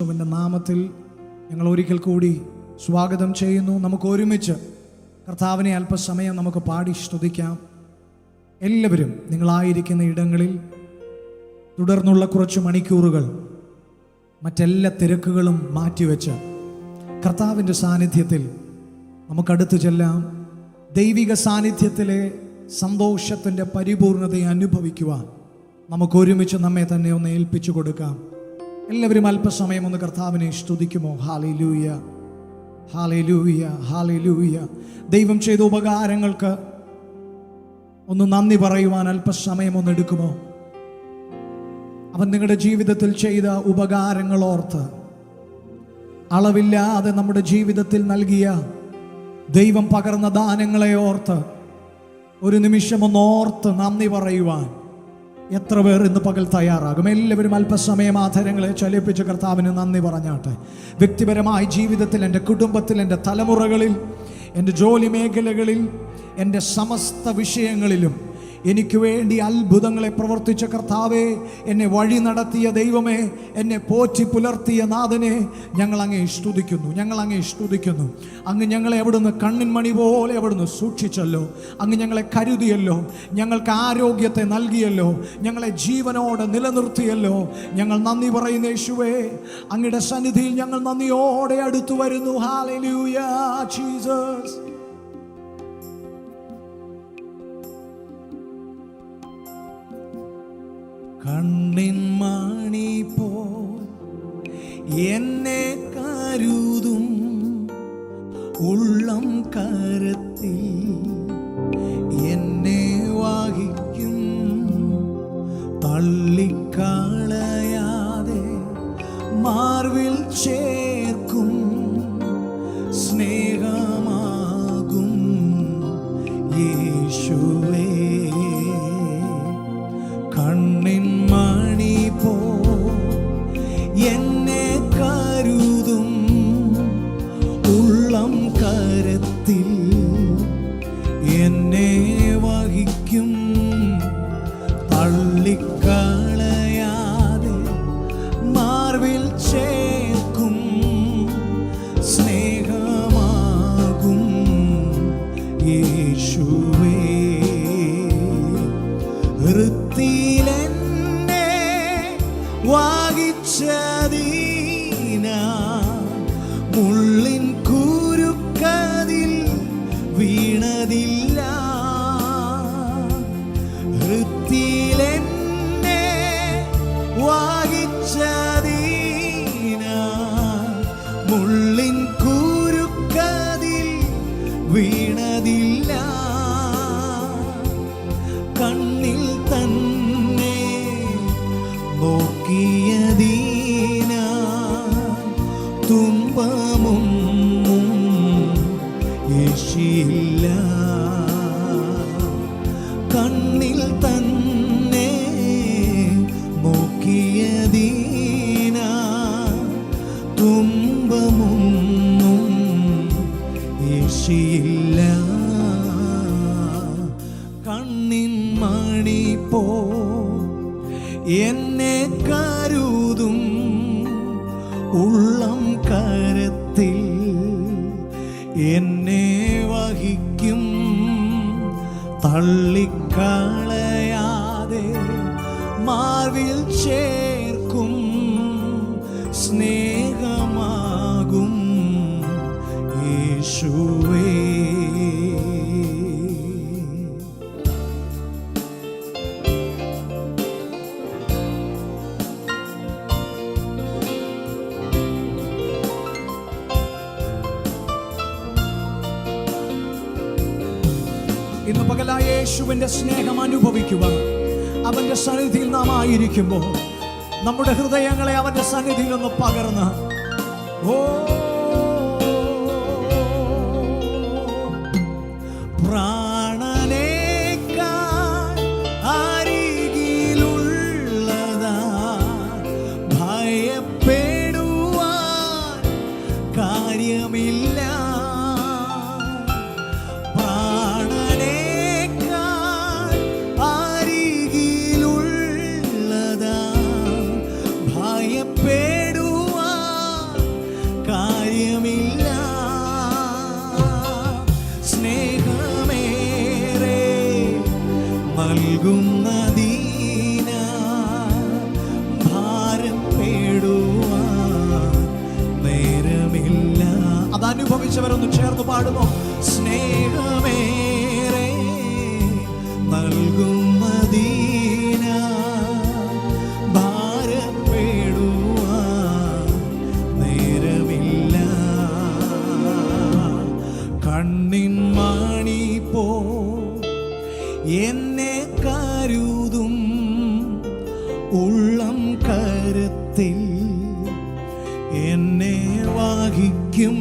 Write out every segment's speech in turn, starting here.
യേശുവിൻ്റെ നാമത്തിൽ ഞങ്ങൾ ഒരിക്കൽ കൂടി സ്വാഗതം ചെയ്യുന്നു. നമുക്ക് ഒരുമിച്ച് കർത്താവിനെ അല്പസമയം നമുക്ക് പാടി സ്തുതിക്കാം. എല്ലാവരും നിങ്ങളായിരിക്കുന്ന ഇടങ്ങളിൽ തുടർന്നുള്ള കുറച്ച് മണിക്കൂറുകൾ മറ്റെല്ലാ തിരക്കുകളും മാറ്റിവെച്ച് കർത്താവിൻ്റെ സാന്നിധ്യത്തിൽ നമുക്കടുത്ത് ചെല്ലാം. ദൈവിക സാന്നിധ്യത്തിലെ സന്തോഷത്തിൻ്റെ പരിപൂർണതയെ അനുഭവിക്കുവാൻ നമുക്കൊരുമിച്ച് നമ്മെ തന്നെ ഒന്ന് ഏൽപ്പിച്ചു കൊടുക്കാം. എല്ലാവരും അല്പസമയം ഒന്ന് കർത്താവിനെ സ്തുതിക്കുമോ? Hallelujah, hallelujah, hallelujah. ദൈവം ചെയ്ത ഉപകാരങ്ങൾക്ക് ഒന്ന് നന്ദി പറയുവാൻ അല്പസമയം ഒന്ന് എടുക്കുമോ? അവൻ നിങ്ങളുടെ ജീവിതത്തിൽ ചെയ്ത ഉപകാരങ്ങൾ ഓർത്ത്, അളവില്ലാതെ നമ്മുടെ ജീവിതത്തിൽ നൽകിയ ദൈവം പകർന്ന ദാനങ്ങളെ ഓർത്ത് ഒരു നിമിഷം ഒന്ന് ഓർത്ത് നന്ദി പറയുവാൻ എത്ര പേർ ഇന്ന് പകൽ തയ്യാറാകും? എല്ലാവരും അല്പസമയം ആധാരങ്ങളെ ചലിപ്പിച്ച് കർത്താവിന് നന്ദി പറഞ്ഞാട്ടെ. വ്യക്തിപരമായ ജീവിതത്തിൽ, എൻ്റെ കുടുംബത്തിൽ, എൻ്റെ തലമുറകളിൽ, എൻ്റെ ജോലി മേഖലകളിൽ, എൻ്റെ സമസ്ത വിഷയങ്ങളിലും എനിക്ക് വേണ്ടി അത്ഭുതങ്ങളെ പ്രവർത്തിച്ച കർത്താവേ, എന്നെ വഴി നടത്തിയ ദൈവമേ, എന്നെ പോറ്റി പുലർത്തിയ നാഥനെ, ഞങ്ങൾ അങ്ങേ സ്തുതിക്കുന്നു, ഞങ്ങൾ അങ്ങേ സ്തുതിക്കുന്നു. അങ്ങ് ഞങ്ങളെ അവിടുന്ന് കണ്ണിൻ മണി പോലെ അവിടുന്ന് സൂക്ഷിച്ചല്ലോ. അങ്ങ് ഞങ്ങളെ കരുതിയല്ലോ, ഞങ്ങൾക്ക് ആരോഗ്യത്തെ നൽകിയല്ലോ, ഞങ്ങളെ ജീവനോടെ നിലനിർത്തിയല്ലോ. ഞങ്ങൾ നന്ദി പറയുന്ന യേശുവേ, അങ്ങയുടെ സന്നിധിയിൽ ഞങ്ങൾ നന്ദിയോടെ അടുത്തു വരുന്നു. Hallelujah Jesus. കണ്ണിൻ മണി പോൽ എന്നെ കരുതും, ഉള്ളം കരത്തിൽ എന്നെ വഹിക്കും, തള്ളിക്കളയാതെ മാർവിൽ ചേർക്കും, സ്നേഹമാകും യേശുവേ. കണ്ണിൻ മണി പോ എന്നെ കരുതും, ഉള്ളം കരത്തിൽ എന്നെ വഹിക്കും, തള്ളിക്കളയാതെ മാർവിൽ ചേർക്കും, സ്നേഹമാകും യേശുവേ. വൃത്തിയിലെന്നെ വാഹിച്ചതീന, മുള്ളിൻ കുരുക്കതിൽ വീണതില്ല. വൃത്തിയിലെന്നെ വാഹിച്ചതീന, മുള്ളിൻ കുരുക്കതിൽ വീണതില്ല. കണ്ണിൽ തന്നെ നോക്കിയതീന, തുമ്പമൊന്നും യേശിയില്ല. കണ്ണിൽ തന്നെ നോക്കിയതീന, തുമ്പമൊന്നും യേശിയില്ല. കണ്ണിൻ മണി പോ എന്നെ കരുതും, ഉള്ളം കരത്തിൽ എന്നെ വഹിക്കും, തള്ളിക്കളയാതെ മാർവിൽ ചേർക്കും, സ്നേഹമാകും യേശുവേ. ഇന്ന് പകലായ യേശുവിൻ്റെ സ്നേഹം അനുഭവിക്കുക. അവൻ്റെ സന്നിധിയിൽ നാം ആയിരിക്കുമ്പോൾ നമ്മുടെ ഹൃദയങ്ങളെ അവൻ്റെ സന്നിധിയിൽ ഒന്ന് പകർന്ന്, ഓ പ്രാണനേക്കാൾ അരികിലുള്ളതാ, ഭയപ്പെടുവാൻ കാര്യമില്ല. ഭയപ്പെടുവാൻ പ്രാപിച്ചവരൊന്ന് ചേർന്ന് പാടുമോ? സ്നേഹമേറെ നൽകുന്നതീന ഭാരപ്പെടുവാൻ നേരമില്ല. കണ്ണിൻ മണി പോ എന്നെ കരുതും ഉള്ളം കരുത്തിൽ എന്നെ വഹിക്കും.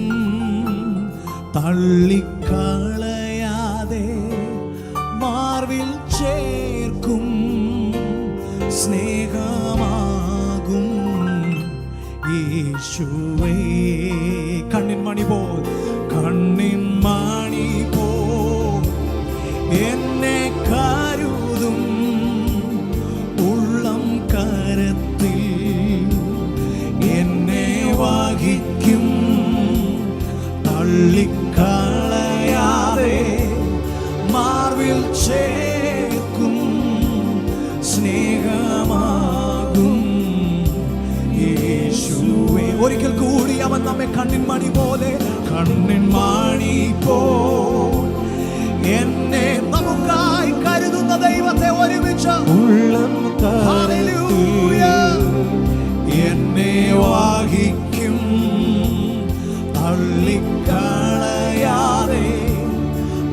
തള്ളിക്കളയാതെ മാർവിൽ ചേർക്കും. സ്നേഹമാകും യേശുവേ. കണ്ണിൻ മണി പോൽ, കണ്ണിൻ മണി പോൽ എന്നെ കരുതും ഉള്ളം കരത്തിൽ എന്നെ വഹിക്കും. തള്ളിക്കളയാതെ മാർവിൽ ചേർക്കും. സ്നേഹമാകും യേശുവേ. ഒരിക്കൽ കൂടി അവൻ നമ്മെ കണ്ണിൻ മണി പോലെ, കണ്ണിൻ മണി പോൽ എന്നെ നമുക്കായി കരുതുന്ന ദൈവത്തെ ഒരുമിച്ച് ഉള്ളം ഹല്ലേലൂയ എന്നെ വഹിക്കും. തള്ളിക്കളയാതെ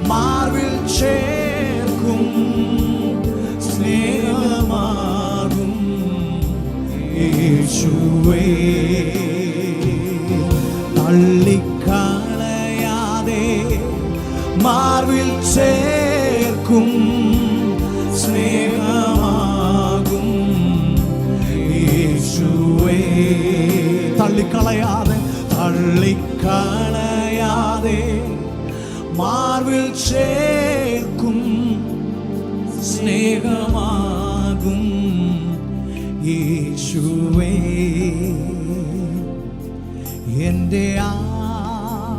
മാർവിൽ ചേർക്കും. സ്നേഹമാകും യേശുവേ. തള്ളിക്കളയാതെ മാർവിൽ ചേർക്കും. സ്നേഹമാകും യേശുവേ. തള്ളിക്കളയാതെ, തള്ളിക്കളയാതെ മാർവിൽ ചേർക്കും. സ്നേഹമാകും യേശുവേ. എൻ്റെ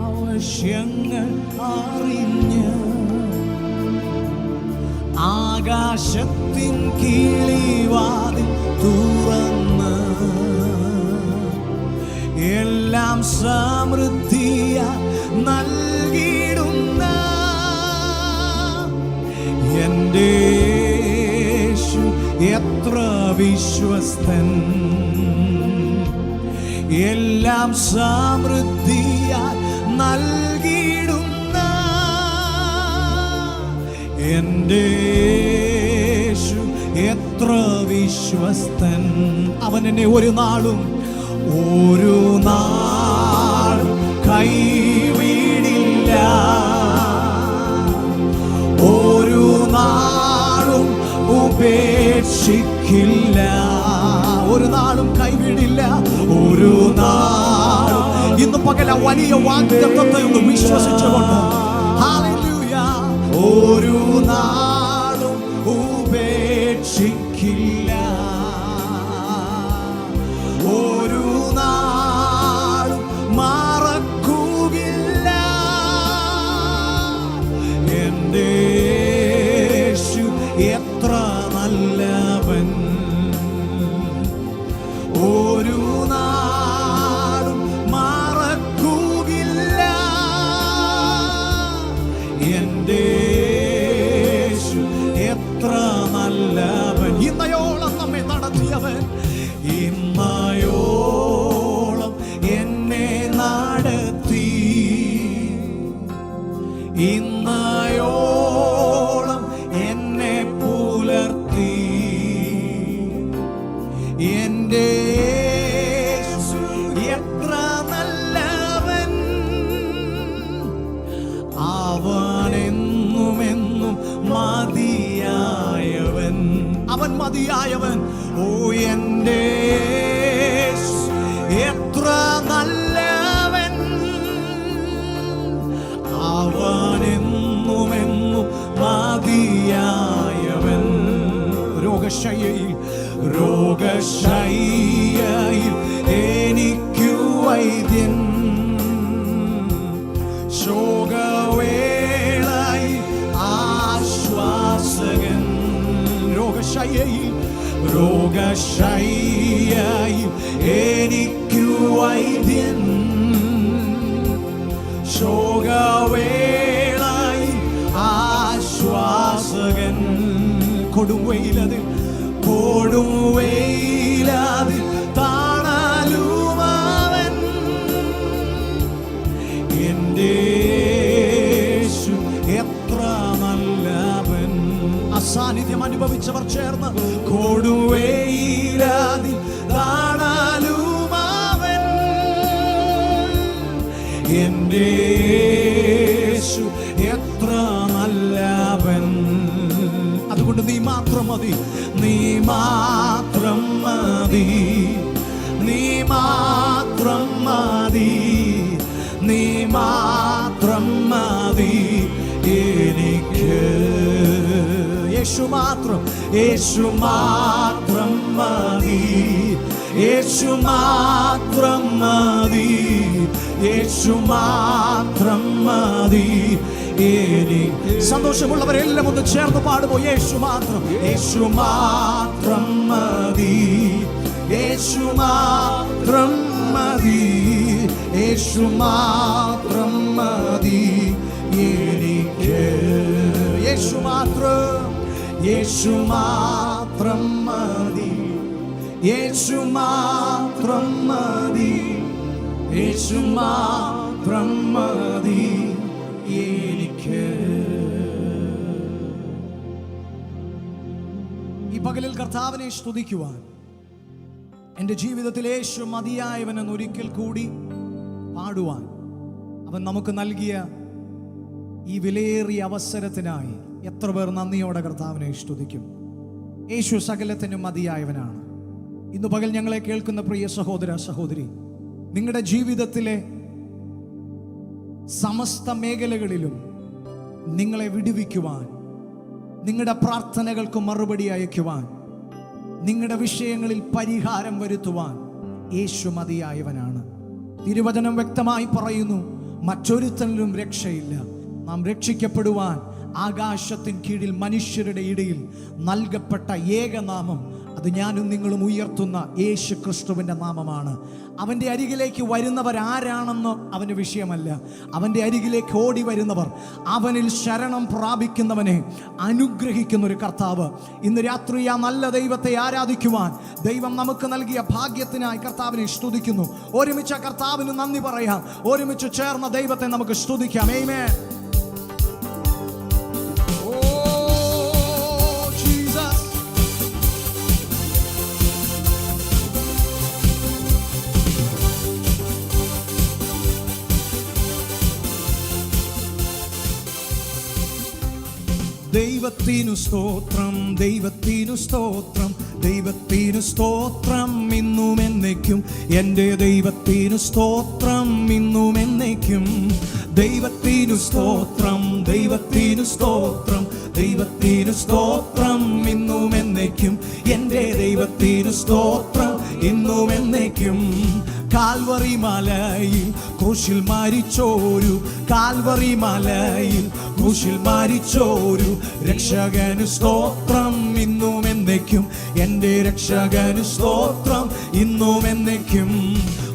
ആവശ്യങ്ങൾ അറിഞ്ഞ് ആകാശത്തിൻ കിളിവാതിൽ തുറന്ന് എല്ലാം സമൃദ്ധിയ നൽകിയിടുന്ന എൻ്റെ യേശു എത്ര വിശ്വസ്തൻ. എല്ലാം സമൃദ്ധിയ നൽകിയിടുന്ന എൻ്റെ യേശു എത്ര വിശ്വസ്തൻ. അവൻ എന്നെ ഒരു നാളും കൈവിടില്ല. ഒരു നാളും ഉപേക്ഷിക്കില്ല. ഒരു നാളും കൈവിടില്ല. ഒരു നാളും. ഇന്ന് പകല വലിയ വാഗ്ദത്തത്തെ ഒന്ന് വിശ്വസിച്ചുകൊണ്ട് ഹല്ലേലൂയ. ഒരു നാളും ഉപേക്ഷിക്കില്ല. ഒരു നാളും മറക്കുകയില്ല. എൻ്റെ യേശു എത്ര നല്ലവൻ. ഒരു നാളും മറക്കുകയില്ല. എൻ്റെ യേശു എത്ര നല്ലവൻ. ഇന്നയോളം നമ്മെ നടത്തിയവൻ, ഇന്നയോളം എന്നെ നടത്തി. ഇന്നയോളം എന്നെ പുലർത്തി. എൻ്റെ യേശു എത്ര നല്ലവൻ. അവനെന്നുമെന്നും മതിയായവൻ. അവൻ മതിയായവൻ. ഓ എൻ്റെ യേശു എത്ര നല്ലവൻ. അവനെന്നുമെന്നും മതിയായവൻ. രോഗശയ്യയിൽ എനിക്കു വൈദ്യൻ. ശോകവേളയിൽ ആശ്വാസകൻ. രോഗശയ്യയിൽ എനിക്കു വൈദ്യൻ. അനുഭവിച്ചവർ ചേർന്ന് കൊടുവേയിലാതിൽ താണാലുമാവൻ എൻ്റെ യേശു എത്ര നല്ലവൻ. അതുകൊണ്ട് നീ മാത്രം മതി, നീ മാത്രം മതി, നീ മാത്രം മതി, നീ മാത്രം മതി എനിക്ക്. യേശു മാത്രം, യേശു മാത്രം മതി, യേശു മാത്രം മതി, യേശു മാത്രം മതി എനിക്ക്. സന്തോഷമുള്ളവരെല്ലാം ഒന്ന് ചേർന്ന് പാടുമോ? യേശു മാത്രം, യേശു മാത്രം മതി, യേശു മാത്രം മതി, യേശു മാത്രം മതി എനിക്ക്. യേശു മാത്രം, യേശു മാത്രം മതി, യേശു മാത്രം മതി, യേശു മാത്രം മതി എനിക്ക്. ഈ പകലിൽ കർത്താവിനെ സ്തുതിക്കുവാൻ, എൻ്റെ ജീവിതത്തിൽ യേശു മതിയായവനെന്ന് ഒരിക്കൽ കൂടി പാടുവാൻ അവൻ നമുക്ക് നൽകിയ ഈ വിലയേറിയ അവസരത്തിനായി എത്ര പേർ നന്ദിയോടെ കർത്താവിനെ സ്തുതിക്കും? യേശു സകലത്തിനും മതിയായവനാണ്. ഇന്ന് പകൽ ഞങ്ങളെ കേൾക്കുന്ന പ്രിയ സഹോദര സഹോദരി, നിങ്ങളുടെ ജീവിതത്തിലെ സമസ്ത മേഖലകളിലും നിങ്ങളെ വിടുവിക്കുവാൻ, നിങ്ങളുടെ പ്രാർത്ഥനകൾക്ക് മറുപടി അയക്കുവാൻ, നിങ്ങളുടെ വിഷയങ്ങളിൽ പരിഹാരം വരുത്തുവാൻ യേശു മതിയായവനാണ്. തിരുവചനം വ്യക്തമായി പറയുന്നു, മറ്റൊരുത്തനിലും രക്ഷയില്ല. നാം രക്ഷിക്കപ്പെടുവാൻ ആകാശത്തിൻ കീഴിൽ മനുഷ്യരുടെ ഇടയിൽ നൽകപ്പെട്ട ഏകനാമം, അത് ഞാനും നിങ്ങളും ഉയർത്തുന്ന യേശു ക്രിസ്തുവിൻ്റെ നാമമാണ്. അവൻ്റെ അരികിലേക്ക് വരുന്നവരാരാണെന്ന് അവന് വിഷയമല്ല. അവൻ്റെ അരികിലേക്ക് ഓടി വരുന്നവർ, അവനിൽ ശരണം പ്രാപിക്കുന്നവനെ അനുഗ്രഹിക്കുന്ന ഒരു കർത്താവ്. ഇന്ന് രാത്രി ആ നല്ല ദൈവത്തെ ആരാധിക്കുവാൻ ദൈവം നമുക്ക് നൽകിയ ഭാഗ്യത്തിനായി കർത്താവിനെ സ്തുതിക്കുന്നു. ഒരുമിച്ച് കർത്താവിന് നന്ദി പറയാം. ഒരുമിച്ച് ചേർന്ന ദൈവത്തെ നമുക്ക് സ്തുതിക്കാം. ആമേൻ. ദൈവത്തിനു സ്തോത്രം, ദൈവത്തിനു സ്തോത്രം, ദൈവത്തിനു സ്തോത്രം ഇന്നും എന്നേക്കും. എൻ്റെ ദൈവത്തിനു സ്തോത്രം ഇന്നും എന്നേക്കും. ദൈവത്തിനു സ്തോത്രം, ദൈവത്തിനു സ്തോത്രം, ദൈവത്തിനു സ്തോത്രം ഇന്നും എന്നേക്കും. എൻ്റെ ദൈവത്തിനു സ്തോത്രം ഇന്നും എന്നേക്കും. കാൽവറി മലയിൽ ക്രൂശിൽ മരിച്ചോരു, കാൽവറി മലയിൽ ക്രൂശിൽ മരിച്ചോരു രക്ഷകനു സ്തോത്രം ഇന്നും എന്നേക്കും. എൻ്റെ രക്ഷകനു സ്തോത്രം ഇന്നും എന്നേക്കും.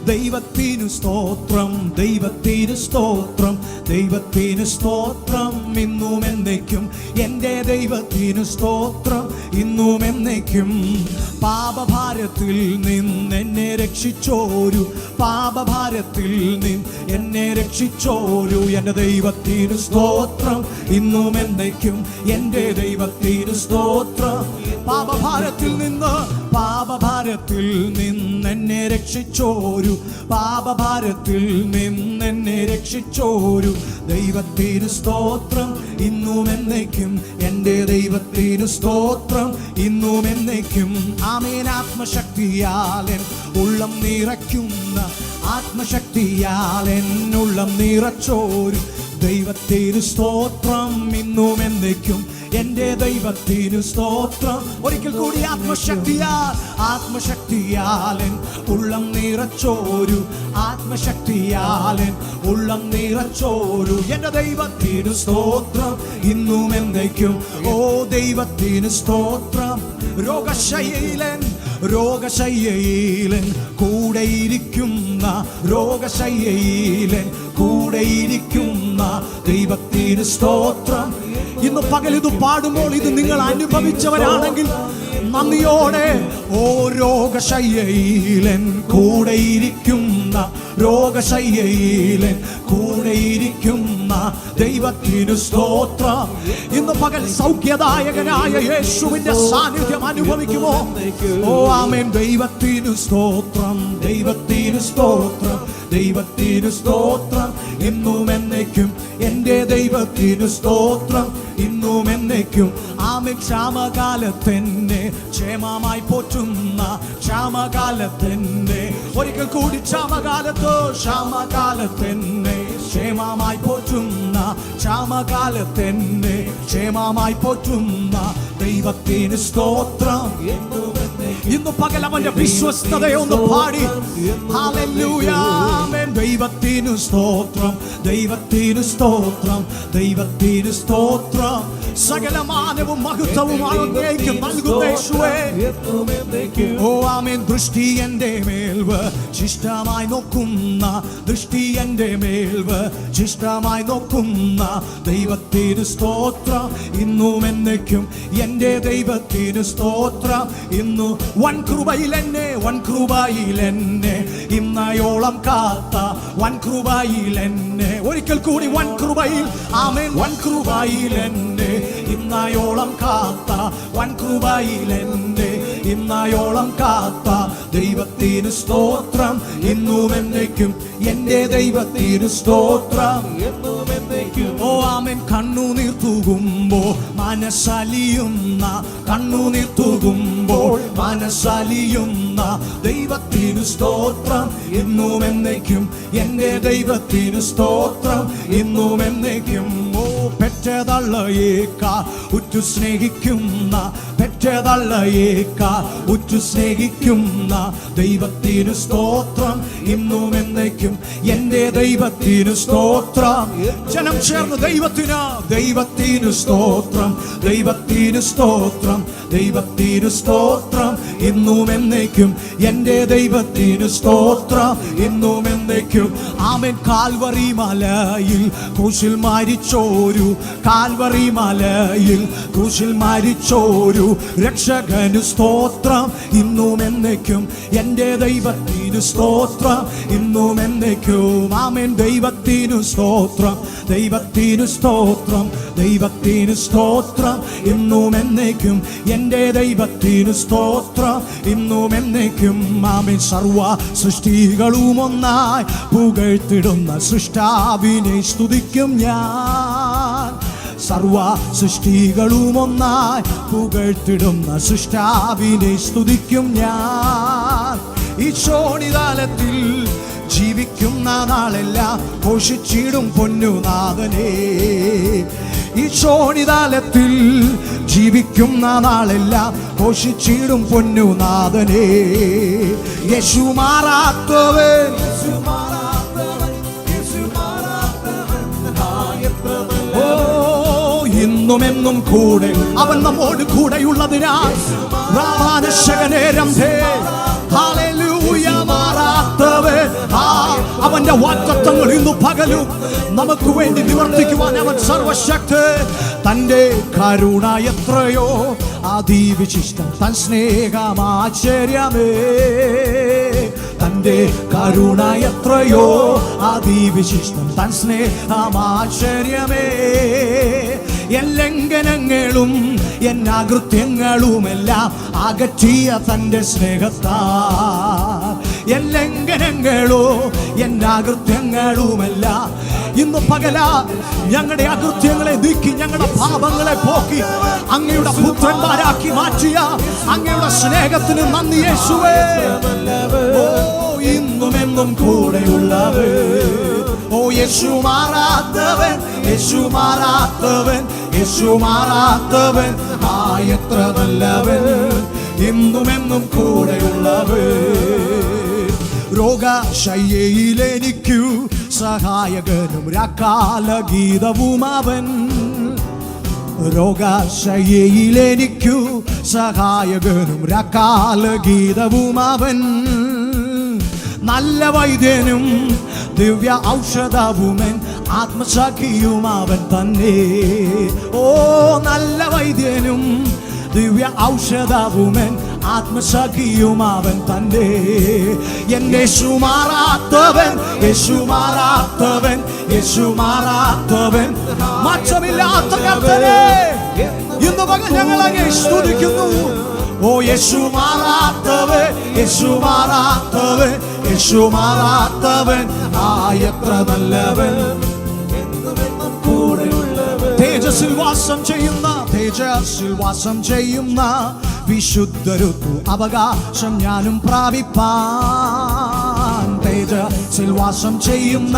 ദൈവത്തിനു സ്തോത്രം, ദൈവത്തിനു സ്തോത്രം, ദൈവത്തിനു സ്തോത്രം ഇന്നും എന്നേക്കും. എൻ്റെ ദൈവത്തിനു സ്തോത്രം ഇന്നും എന്നേക്കും. പാപഭാരത്തിൽ നിന്നെന്നെ രക്ഷിച്ചോരു, പാപഭാരത്തിൽ നിന്ന് എന്നെ രക്ഷിച്ചോരു എൻ്റെ ദൈവത്തിനു സ്തോത്രം ഇന്നും എന്നേക്കും. എൻ്റെ ദൈവത്തിനു സ്തോത്രം. പാപഭാരത്തിൽ നിന്ന്, പാപഭാരത്തിൽ നിന്നെന്നെ രക്ഷിച്ചോരു, പാപഭാരത്തിൽ നിന്നെന്നെ രക്ഷിച്ചോരു ദൈവത്തിനു സ്തോത്രം ഇന്നും എന്നേക്കും. എൻ്റെ ദൈവത്തിനു സ്തോത്രം ഇന്നും എന്നേക്കും. ആമേൻ. ആത്മശക്തിയാലൻ ഉള്ളം നിറയ്ക്കുന്ന, ആത്മശക്തിയാലൻ ഉള്ളം നിറച്ചോരു ദൈവത്തിനു സ്തോത്രം ഇന്നും എന്നേക്കും. എൻ്റെ ദൈവത്തിനു സ്തോത്രം. ഒരിക്കൽ കൂടി ആത്മശക്തിയാൽ, ആത്മശക്തിയാലൻ ഉള്ളം നിറച്ചോരു, ആത്മശക്തിയാലൻ ഉള്ളം നിറച്ചോരു എൻ്റെ ദൈവത്തിനു സ്തോത്രം ഇന്നും എന്നേക്കും. ഓ ദൈവത്തിനു സ്തോത്രം. രോഗശയ്യയിലൻ, രോഗശയ്യയിലൻ കൂടെയിരിക്കുന്ന, രോഗശയ്യയിലൻ കൂടെയിരിക്കുന്ന ദൈവത്തിനു സ്തോത്രം. ഇന്ന് പകൽ ഇത് പാടുമ്പോൾ ഇത് നിങ്ങൾ അനുഭവിച്ചവരാണെങ്കിൽ നന്ദിയോടെ, ഓ രോഗശയ്യയിലൻ കൂടെയിരിക്കുന്ന, രോഗശയ്യയിലെ കൂടെയിരിക്കുന്ന ദൈവത്തിനു സ്തോത്രം. ഇന്ന് പകൽ സൗഖ്യദായകനായ യേശുവിന്റെ സാന്നിധ്യം അനുഭവിക്കുമോ? ഓ ആമേൻ. ദൈവത്തിനു സ്തോത്രം, ദൈവത്തിനു സ്തോത്രം, ദൈവത്തിനു സ്തോത്രം. ഇന്നും എന്നേക്കും എൻ്റെ ദൈവത്തിനു സ്തോത്രം, ഇന്നും എന്നേക്കും. ആമേൻ. ക്ഷാമകാലത്തെന്നെ ക്ഷേമമായി പോറ്റുന്ന, ക്ഷാമകാലത്തെന്നെ ഒരിക്കൽ കൂടി ക്ഷാമകാലത്തെന്നെ ക്ഷേമമായി പോറ്റുന്ന, ക്ഷാമകാലത്തെന്നെ ക്ഷേമമായി പോറ്റുന്ന ദൈവത്തിന് സ്തോത്രം. ഇന്ന് പകൽ അവന്റെ വിശ്വസ്തതയൊന്ന് പാടി ഹല്ലേലൂയ. ആമേൻ. ദൈവത്തിന് സ്തോത്രം, ദൈവത്തിന് സ്തോത്രം, ദൈവത്തിന് സ്തോത്രം. സകലമാനവും മഹത്വവും അങ്ങേക്ക് നൽകുന്ന യേശുവേ. ഓ ആമേൻ. ദൃഷ്ടി എൻ്റെ മേൽ ശിഷ്ടമായി നോക്കുന്ന, ദൃഷ്ടി എൻ്റെ മേൽ ശിഷ്ടമായി നോക്കുന്ന ദൈവത്തിന് സ്തോത്രം, ഇന്നും എന്നേക്കും എൻ്റെ ദൈവത്തിന് സ്തോത്രം. ഇന്നു വൻകൃപയിൽ എന്നെ, വൻകൃപയിൽ എന്നെ ഇന്നയോളം കാത്ത, വൻകൃപയിൽ എന്നെ ഒരിക്കൽ കൂടി വൻകൃപയിൽ. ആമേൻ. വൻകൃപയിൽ എന്നെ ഇന്നയോളം കാത്ത, വൻകൃപയിൽ എന്നെ ഇന്നയോളം കാത്ത ദൈവത്തിന് സ്തോത്രം, ഇന്നും എന്നേക്കും എൻ്റെ ദൈവത്തിന് സ്തോത്രം, എന്നും എന്നേക്കും. ഓ ആമേൻ. കണ്ണുനീർ തൂകുമ്പോൾ മനസ്സലിയുന്ന, കണ്ണുനീർ തൂകുമ്പോൾ മനസ്സലിയുന്ന ദൈവത്തിന് സ്തോത്രം, ഇന്നും എന്നേക്കും എൻ്റെ ദൈവത്തിന് സ്തോത്രം, ഇന്നും എന്നേക്കും. ഓ പെറ്റതള്ളയേക്കാ ഉറ്റു സ്നേഹിക്കുന്ന, പെറ്റതള്ളയേക്കാ ഉറ്റു സ്നേഹിക്കുന്ന ദൈവത്തിന് സ്തോത്രം, ഇന്നും എന്നേക്കും എൻ്റെ ദൈവത്തിന് സ്തോത്രം. ജനം ചേർന്ന് ദൈവത്തിന്, ദൈവത്തിന് സ്തോത്രം, ദൈവത്തിന് സ്തോത്രം, ദൈവത്തിന് സ്തോത്രം, ഇന്നും എന്നേക്കും എൻ്റെ ദൈവത്തിന് സ്തോത്രം, ഇന്നും എന്നേക്കും. ആമേൻ. കാൽവറി മലയിൽ ക്രൂശിൽ മരിച്ചോരു, കാൽവറി മലയിൽ ക്രൂശിൽ മരിച്ചോരു രക്ഷകന് സ്തോത്രം, ഇന്നും എന്നേക്കും എൻ്റെ ദൈവത്തിന് സ്തോത്രം, ഇന്നും എന്നേക്കും. ആമേൻ. ദൈവത്തിന് സ്തോത്രം, ദൈവത്തിന് സ്തോത്രം, ദൈവത്തിന് സ്തോത്രം, ഇന്നും എന്നേക്കും എൻ്റെ ദൈവത്തിന് സ്തോത്രം, ഇന്നും എന്നേക്കും. ആമേൻ. സർവ സൃഷ്ടികളും ഒന്നായി പുകഴ്ത്തിടുന്ന സൃഷ്ടാവിനെ സ്തുതിക്കും ഞാൻ, സർവ സൃഷ്ടികളും ഒന്നായി പുകഴ്ത്തിടുന്ന സൃഷ്ടാവിനെ സ്തുതിക്കും ഞാൻ. ഈ ശോണിതാലത്തിൽ ജീവിക്കുന്ന നാളെല്ലാം ഘോഷിച്ചിടും പൊന്നുനാഥനെ, ഈ ശോണിതാലത്തിൽ ജീവിക്കുന്ന നാളെല്ലാം ഘോഷിച്ചിടും പൊന്നുനാഥനെ. യേശു മാറാത്തവൻ, ഓ ഇന്നുമെന്നും കൂടെ അവൻ നമ്മോട് കൂടെയുള്ളതിനാൽ മാറാത്തവൻ. അവന്റെ വാഗ്ദത്തങ്ങൾ ഇന്നു പകലും നമുക്ക് വേണ്ടി നിവർത്തിക്കുവാൻ അവൻ സർവശക്തൻ. തന്റെ കരുണ എത്രയോ അതിവിശിഷ്ടം, തൻ സ്നേഹമാശ്ചര്യമേ, തന്റെ കരുണ എത്രയോ അതിവിശിഷ്ടം, തൻ സ്നേഹമാശ്ചര്യമേ. ലംഘനങ്ങളും അകൃത്യങ്ങളുമെല്ലാം അകറ്റിയ തന്റെ സ്നേഹത്താൽ, ലംഘനങ്ങളോ അകൃത്യങ്ങളുമെല്ലാം ഇന്ന് പകല ഞങ്ങളുടെ അകൃത്യങ്ങളെ നീക്കി, ഞങ്ങളുടെ പാപങ്ങളെ പോക്കി അങ്ങയുടെ പുത്രന്മാരാക്കി മാറ്റിയ അങ്ങയുടെ സ്നേഹത്തിന് നന്ദി യേശുവേ. ഓ ഇന്നുമെന്നും കൂടെയുള്ളവൻ, ഓ യേശു മാറാത്തവൻ, യേശു മാറാത്തവൻ, യേശു മാറാത്തവൻ. ആ എത്ര നല്ലവൻ, ഇന്നുമെന്നും കൂടെയുള്ളവൻ. രോഗശയ്യയിലെനിക്കു സഹായകനും രാക്കാല ഗീതവും അവൻ, രോഗശയ്യയിലെനിക്കു സഹായകനും രാക്കാല ഗീതവും അവൻ. നല്ല വൈദ്യനും ദിവ്യ ഔഷധവുമൻ ആത്മസഖിയും അവൻ തന്നെ. ഓ നല്ല വൈദ്യനും ദിവ്യ ഔഷധവുമൻ ആത്മസഖിയും അവൻ തന്നെ. എന്നെ യേശു മാറാത്തവൻ, യേശു മാറാത്തവൻ, യേശു മാറാത്തവൻ, മാറ്റമില്ലാത്ത കർത്തനെ ഇന്ന് പകൽ ഞങ്ങൾ അങ്ങേ സ്തുതിക്കുന്നു. ഓ യേശു മാറാത്തവൻ, യേശു മാറാത്തവൻ, യേശു മാറാത്തവൻ, എത്ര നല്ലവൻ, തേജസ്സിൽ വാസം ചെയ്യുന്ന, തേജസ്സിൽ വാസം ചെയ്യുന്ന വിശുദ്ധരുത്തു അവകാശം ഞാനും പ്രാപിപ്പാൻ. തേജസ്സിൽ വാസം ചെയ്യുന്ന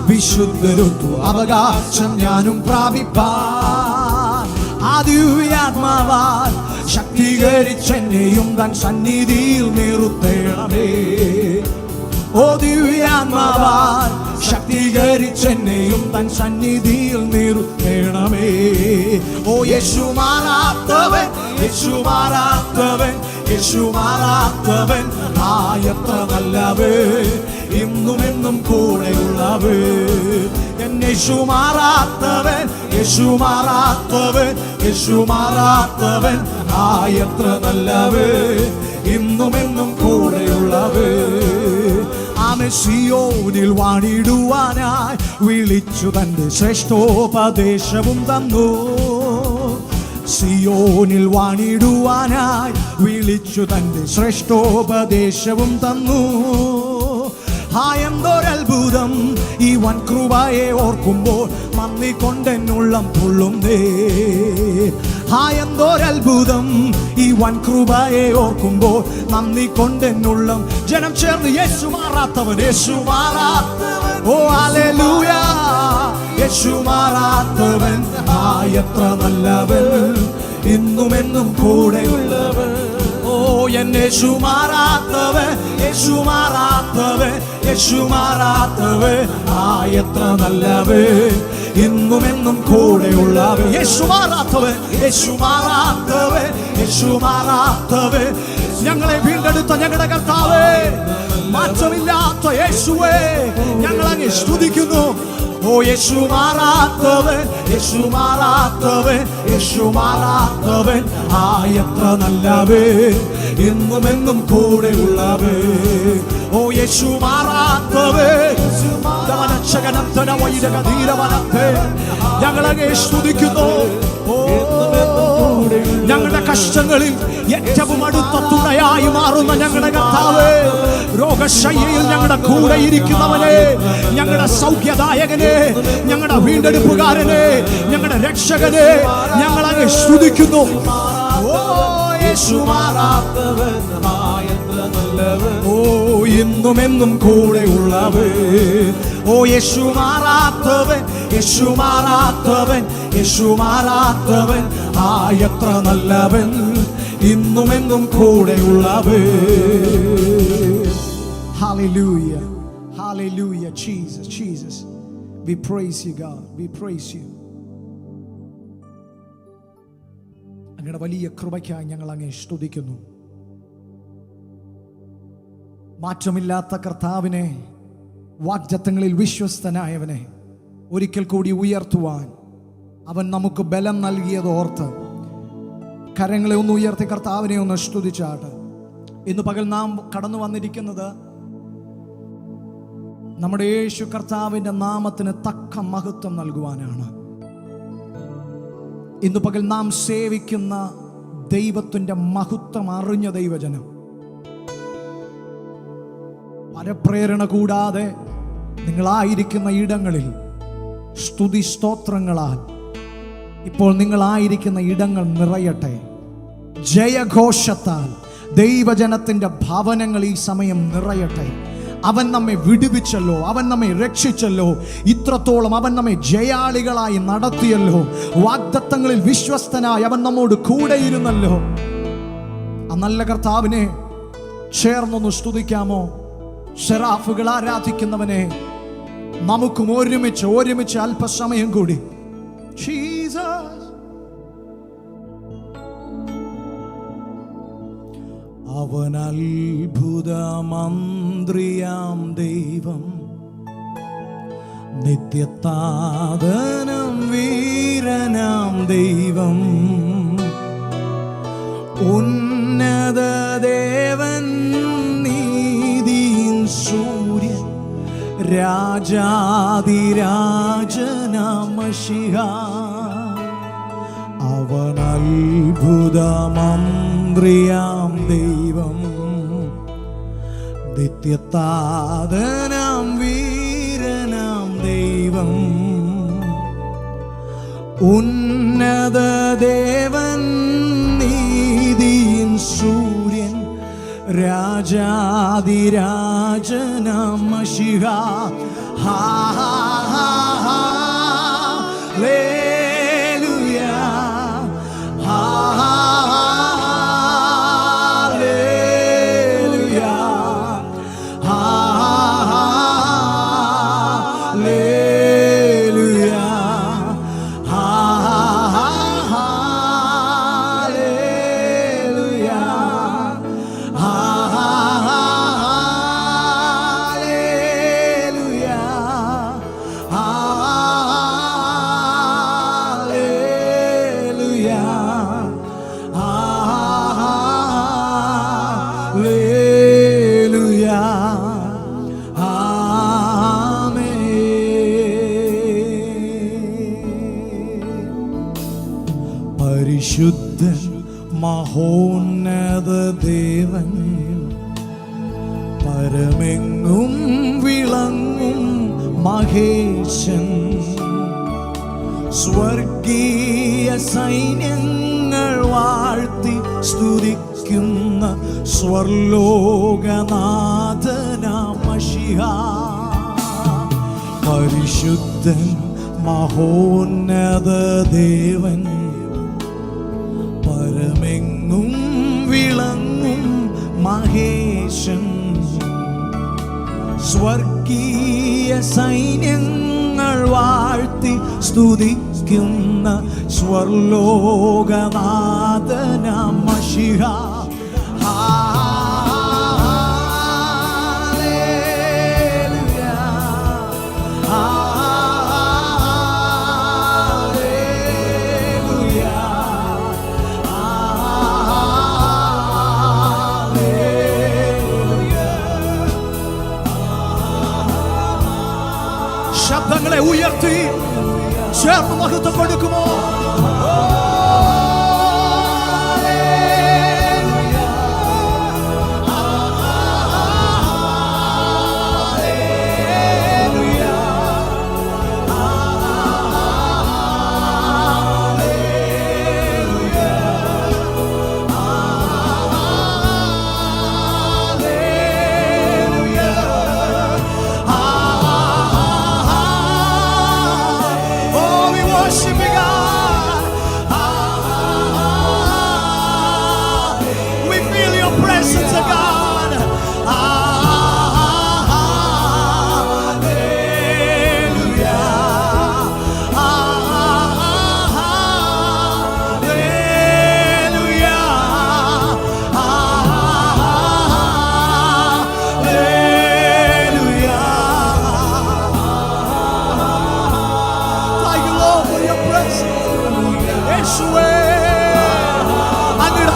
വിശുദ്ധരുത്തു അവകാശം ഞാനും പ്രാപിപ്പാൻ. ആദിവ്യാത്മാവാൽ ശക്തീകരിച്ചെന്നെയും തൻ സന്നിധിയിൽ നിർത്തേണമേ. ഓ ദിവ്യാത്മാവാൽ ശക്തീകരിച്ചെന്നെയും തൻ സന്നിധിയിൽ നിർത്തേണമേ. ഓ യേശു മാറാത്തവൻ, യേശു മാറാത്തവൻ, യേശു മാറാത്തവൻ, എത്ര നല്ലവൻ, ഇന്നും എന്നും കൂടെയുള്ളവൻ. യേശു മാറാത്തവൻ, യേശു മാറാത്തവൻ, യേശു മാറാത്തവൻ, എത്ര നല്ലവൻ, ഇന്നും എന്നും കൂടെയുള്ളവൻ. ആമേ സിയോനിൽ വാണിടുവാനായി വിളിച്ചു തന്റെ ശ്രേഷ്ഠോപദേശവും തന്നു. സിയോനിൽ വാണിടുവാനായി വിളിച്ചു തന്റെ ശ്രേഷ്ഠോപദേശവും തന്നു. എന്തൊരത്ഭുതം ഈ വൻ കൃപയെ ഓർക്കുമ്പോൾ നന്ദി കൊണ്ടെന്നുള്ളം തുള്ളുന്നേ. എന്തൊരത്ഭുതം ഈ വൻ കൃപയെ ഓർക്കുമ്പോൾ നന്ദി കൊണ്ടെന്നുള്ളം. ജനം ചേർന്ന് യേശു മാറാത്തവൻ, യേശു മാറാത്തവൻ, ഓ ഹല്ലേലൂയ, യേശു മാറാത്തവൻ, എത്ര നല്ലവൻ, ഇന്നും എന്നും കൂടെയുള്ളവൻ. ഓ യേശു മാറാത്തവൻ, യേശു മാറാത്തവൻ, യേശു മാറാത്തവൻ, എത്ര നല്ലവൻ, ഇന്നും എന്നും കൂടെയുള്ളവൻ. യേശു മാറാത്തവൻ, യേശു മാറാത്തവൻ, യേശു മാറാത്തവൻ, ഞങ്ങളെ വീണ്ടെടുത്ത ഞങ്ങളുടെ കർത്താവേ, മാറ്റമില്ലാത്ത യേശുവേ, ഞങ്ങൾ അങ്ങ് സ്തുതിക്കുന്നു. ഓ യേശു മാറാത്തവൻ, യേശു മാറാത്തവൻ, യേശു മാറാത്തവൻ, എത്ര നല്ലവൻ, ഇന്നും എന്നും കൂടെയുള്ളവൻ. ഓ യേശു മാറാത്തവൻ, ഞങ്ങളങ്ങേ സ്തുതിക്കുന്നു. ഞങ്ങളുടെ കഷ്ടങ്ങളിൽ ഏറ്റവും അടുത്ത തുണയായി മാറുന്ന ഞങ്ങളുടെ കർത്താവേ, രോഗശയ്യയിൽ ഞങ്ങളുടെ കൂടെ ഇരിക്കുന്നവനെ, ഞങ്ങളുടെ സൗഖ്യദായകനെ, ഞങ്ങളുടെ വീണ്ടെടുപ്പുകാരനെ, ഞങ്ങളുടെ രക്ഷകനെ ഞങ്ങളങ്ങേ സ്തുതിക്കുന്നു. ഓ യേശു മാറാത്തവൻ, ഓ ഇന്നും എന്നും കൂടെയുള്ളവൻ. ഓ യേശു മാറാത്തവൻ, യേശു മാറാത്തവൻ, യേശു മാറാത്തവൻ, എത്ര നല്ലവൻ, ഇന്നും എന്നും കൂടെയുള്ളവൻ. Hallelujah, hallelujah, Jesus, Jesus, we praise you God, we praise you. അങ്ങയുടെ വലിയ കൃപയ്ക്കായി ഞങ്ങൾ അങ്ങേ സ്തുതിക്കുന്നു. മാറ്റമില്ലാത്ത കർത്താവിനെ, വാഗ്ദത്തങ്ങളിൽ വിശ്വസ്തനായവനെ ഒരിക്കൽ കൂടി ഉയർത്തുവാൻ അവൻ നമുക്ക് ബലം നൽകിയത് ഓർത്ത് കരങ്ങളെ ഒന്ന് ഉയർത്തി കർത്താവിനെ ഒന്ന് സ്തുതിച്ചാട്ട്. ഇന്ന് പകൽ നാം കടന്നു വന്നിരിക്കുന്നത് നമ്മുടെ യേശു കർത്താവിൻ്റെ നാമത്തിന് തക്ക മഹത്വം നൽകുവാനാണ്. ഇന്ന് പകൽ നാം സേവിക്കുന്ന ദൈവത്തിൻ്റെ മഹത്വം അറിഞ്ഞ ദൈവജനം പരപ്രേരണ കൂടാതെ നിങ്ങളായിരിക്കുന്ന ഇടങ്ങളിൽ സ്തുതി സ്തോത്രങ്ങളാൽ ഇപ്പോൾ നിങ്ങളായിരിക്കുന്ന ഇടങ്ങൾ നിറയട്ടെ. ജയഘോഷത്താൽ ദൈവജനത്തിൻ്റെ ഭവനങ്ങൾ ഈ സമയം നിറയട്ടെ. അവൻ നമ്മെ വിടുവിച്ചല്ലോ, അവൻ നമ്മെ രക്ഷിച്ചല്ലോ, ഇത്രത്തോളം അവൻ നമ്മെ ജയാളികളായി നടത്തിയല്ലോ, വാഗ്ദത്തങ്ങളിൽ വിശ്വസ്തനായി അവൻ നമ്മോട് കൂടെയിരുന്നല്ലോ. ആ നല്ല കർത്താവിനെ ചേർന്നൊന്ന് സ്തുതിക്കാമോ? സെറാഫുകൾ ആരാധിക്കുന്നവനെ നമുക്കും ഒരുമിച്ച് അല്പസമയം കൂടി ജീസസ്. അവൻ അത്ഭുത മന്ത്രിയാം ദൈവം, നിത്യത്താതനം വീരനാം ദൈവം, ഉന്നത ദേവൻ, നീതിയിൻ സൂര്യൻ, രാജാധിരാജനാം മശിഹ അവൻ അത്ഭുതമന്ത്രിയാം ദൈവം നിത്യതാതനാം വീരനാം ദൈവം ഉന്നത ദേവൻ നീതിയിൻ സൂര്യൻ രാജാധിരാജനാം മശിഹ ഹല്ലേലൂയാ ഹല്ലേലൂയാ ഹല്ലേലൂയാ ഹല്ലേലൂയാ പരിശുദ്ധൻ മഹോന്നത ദേവൻ പരമെങ്ങും വിളങ്ങും മഹേശൻ സ്വർഗീയ സൈന്യങ്ങൾ വാഴ്ത്തി സ്തുതിക്കുന്ന സ്വർലോകനാഥനാം മശിഹ പരിശുദ്ധൻ മഹോന്നത ദേവൻ പരമെങ്ങും വിളങ്ങും മഹേശൻ സ്വർഗീയ സൈന്യങ്ങൾ വാഴ്ത്തി സ്തുതിക്കുന്ന സ്വർലോകനാഥനാം മശിഹ ശബ്ദങ്ങളെ ഉയർത്തി ചേർന്ന് മഹത്വം കൊടുക്കുമോ?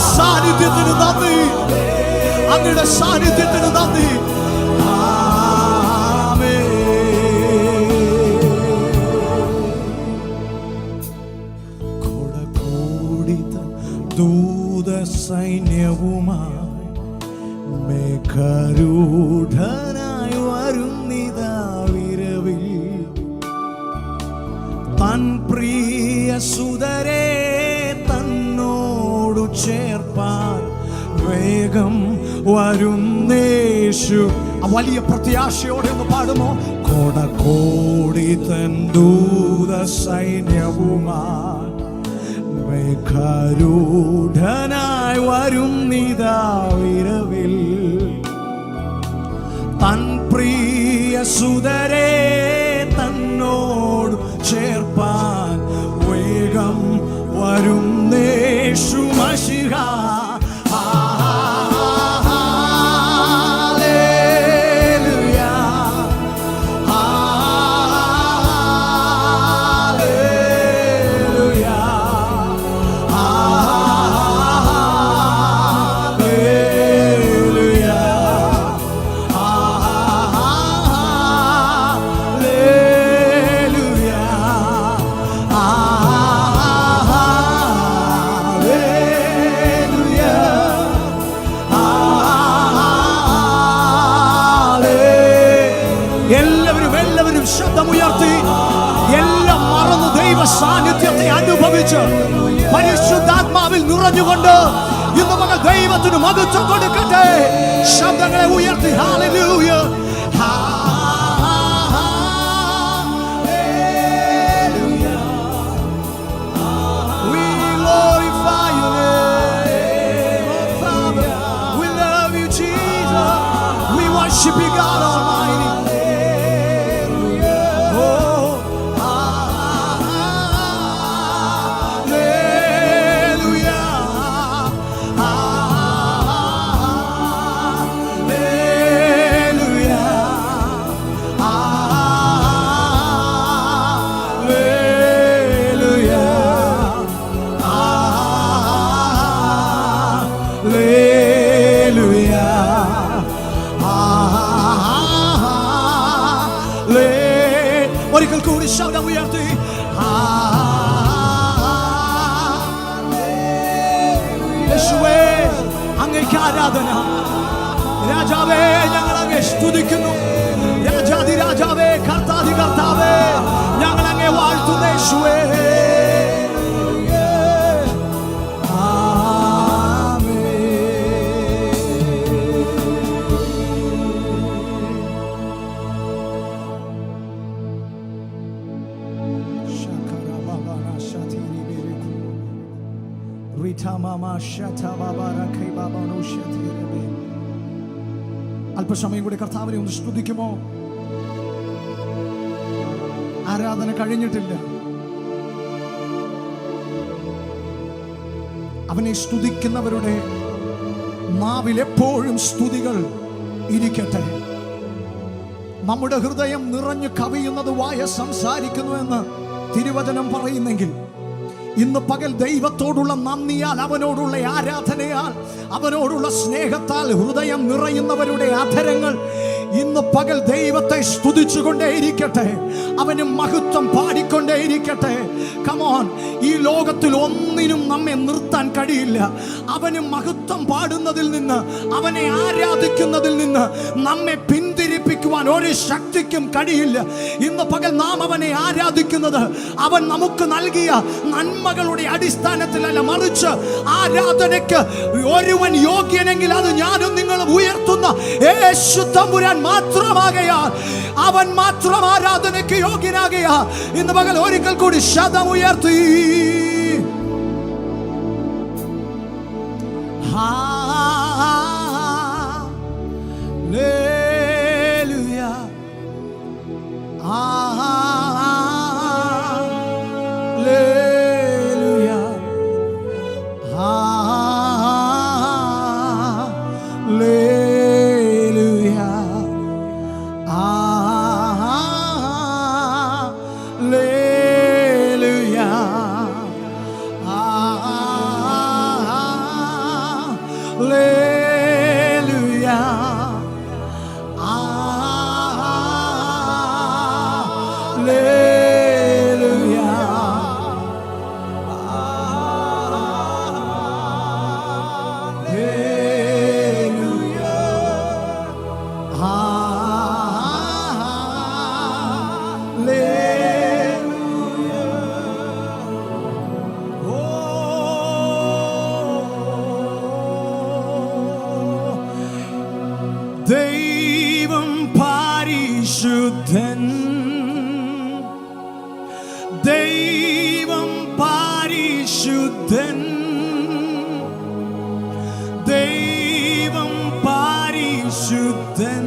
സാന്നിധ്യത്തിന് നന്ദി, അങ്ങയുടെ സാന്നിധ്യത്തിന് നന്ദി. കൊടകൂടിത ദൂത സൈന്യവുമായി മേഘരൂഢനായി വരുന്നിതാ വിരവിൽ തൻ പ്രിയ സുതരെ തന്നോടു ചേർപ്പാൻ വേഗം വരുന്നേശു. വലിയ പ്രത്യാശയോടെ ഒന്ന് പാടുമോ? കോടകോടി തൻ ദൂത സൈന്യവുമായി മേഘരൂഢനായി വരുന്നിതാ വിരവിൽ തൻ പ്രിയ സുതരെ തന്നോട് ചേർപ്പാൻ വേഗം വരുന്നേശു മശിഹ. എല്ലാവരും ശബ്ദമുയർത്തി എല്ലാം മറന്ന് ദൈവ സാന്നിധ്യത്തെ അനുഭവിച്ച് പരിശുദ്ധാത്മാവിൽ നിറഞ്ഞുകൊണ്ട് ഇന്ന് മകൾ ദൈവത്തിന് മഹത്വം കൊടുക്കട്ടെ. ശബ്ദങ്ങളെ ഉയർത്തി hallelujah. Worship you, God Almighty. ഒരിക്കൽ കൂടി ശബ്ദം ഉയർത്തി യേശുവേ അങ്ങേക്ക് ആരാധന. രാജാവേ ഞങ്ങൾ അങ്ങേ സ്തുതിക്കുന്നു. രാജാതി രാജാവേ കർത്താതി കർത്താവേ ഞങ്ങൾ അങ്ങേ വാഴ്ത്തുന്നു. യേശുവേ അല്പസമയം കൂടി കർത്താവിനെ ഒന്ന് സ്തുതിക്കുമോ? ആരാധന കഴിഞ്ഞിട്ടില്ല. അവനെ സ്തുതിക്കുന്നവരുടെ നാവിൽ എപ്പോഴും സ്തുതികൾ ഇരിക്കട്ടെ. നമ്മുടെ ഹൃദയം നിറഞ്ഞു കവിയുന്നത് വായ സംസാരിക്കുന്നുവെന്ന് തിരുവചനം പറയുന്നെങ്കിൽ ഇന്ന് പകൽ ദൈവത്തോടുള്ള നന്ദിയാൽ, അവനോടുള്ള ആരാധനയാൽ, അവനോടുള്ള സ്നേഹത്താൽ ഹൃദയം നിറയുന്നവരുടെ അധരങ്ങൾ ഇന്ന് പകൽ ദൈവത്തെ സ്തുതിച്ചുകൊണ്ടേയിരിക്കട്ടെ. അവന് മഹത്വം പാടിക്കൊണ്ടേയിരിക്കട്ടെ. കമോൺ, ഈ ലോകത്തിൽ ഒന്നിനും നമ്മെ നിർത്താൻ കഴിയില്ല. അവന് മഹത്വം പാടുന്നതിൽ നിന്ന്, അവനെ ആരാധിക്കുന്നതിൽ നിന്ന് നമ്മെ പിന്തിരിപ്പിക്കുവാൻ ഒരു ശക്തിക്കും കഴിയില്ല. ഇന്ന് പകൽ നാം അവനെ ആരാധിക്കുന്നത് അവൻ നമുക്ക് നൽകിയ നന്മകളുടെ അടിസ്ഥാനത്തിലല്ല, മറിച്ച് ആരാധനയ്ക്ക് ഒരുവൻ യോഗ്യനെങ്കിൽ അത് ഞാനും നിങ്ങളും ഉയർത്തുന്ന യേശു തമ്പുരാൻ മാത്രമാകയാൽ, അവൻ മാത്രം ആരാധനയ്ക്ക് യോഗ്യനാകയാൽ ഇന്ന് പകൽ ഒരിക്കൽ കൂടി ശബ്ദം ഉയർത്തി ഹല്ലേലൂയ ഹല്ലേലൂയ ഹല്ലേലൂയ ദൈവം പരിശുദ്ധൻ, ദൈവം പരിശുദ്ധൻ, ദൈവം പരിശുദ്ധൻ,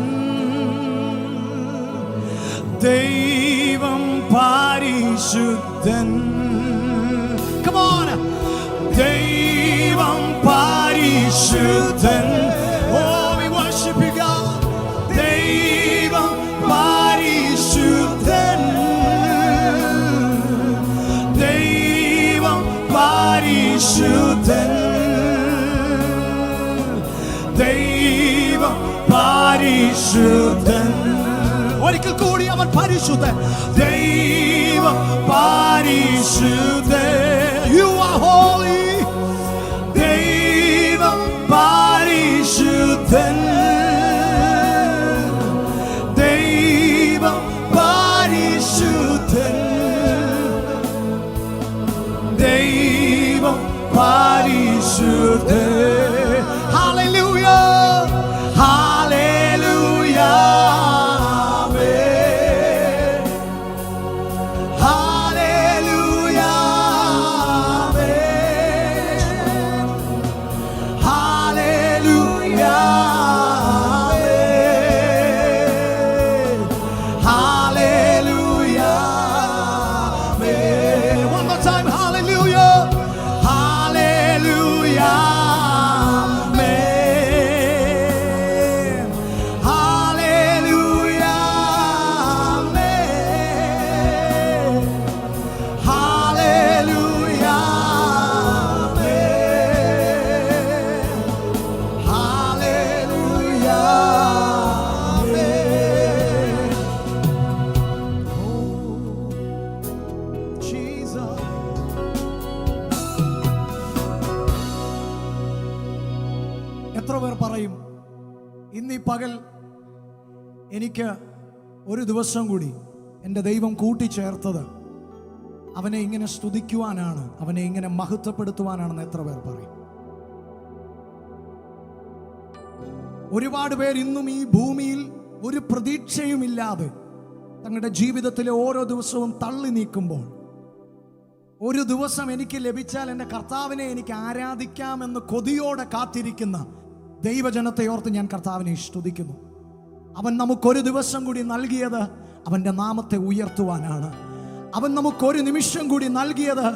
ദൈവം പരിശുദ്ധൻ. Come on, ദൈവം പരിശുദ്ധൻ. Oh, we worship you, God. ദൈവം പരിശുദ്ധൻ, ദൈവം പരിശുദ്ധൻ, ദൈവം പരിശുദ്ധൻ. ഒരിക്കൽ കൂടി അവൻ പരിശുദ്ധൻ. ദൈവം പരിശുദ്ധൻ. You are holy. ദൈവം പരിശുദ്ധൻ, ദൈവം പകൽ എനിക്ക് ഒരു ദിവസം കൂടി എൻ്റെ ദൈവം കൂട്ടിച്ചേർത്തത് അവനെ ഇങ്ങനെ സ്തുതിക്കുവാനാണ്, അവനെ ഇങ്ങനെ മഹത്വപ്പെടുത്തുവാനാണെന്ന് എത്ര പേർ പറയും? ഒരുപാട് പേർ ഇന്നും ഈ ഭൂമിയിൽ ഒരു പ്രതീക്ഷയുമില്ലാതെ തങ്ങളുടെ ജീവിതത്തിലെ ഓരോ ദിവസവും തള്ളി നീക്കുമ്പോൾ, ഒരു ദിവസം എനിക്ക് ലഭിച്ചാൽ എൻ്റെ കർത്താവിനെ എനിക്ക് ആരാധിക്കാമെന്ന് കൊതിയോടെ കാത്തിരിക്കുന്ന ദൈവജനത്തെ ഓർത്ത് ഞാൻ കർത്താവിനെ സ്തുതിക്കുന്നു. അവൻ നമുക്കൊരു ദിവസം കൂടി നൽകിയത് അവൻ്റെ നാമത്തെ ഉയർത്തുവാനാണ്. അവൻ നമുക്കൊരു നിമിഷം കൂടി നൽകിയത്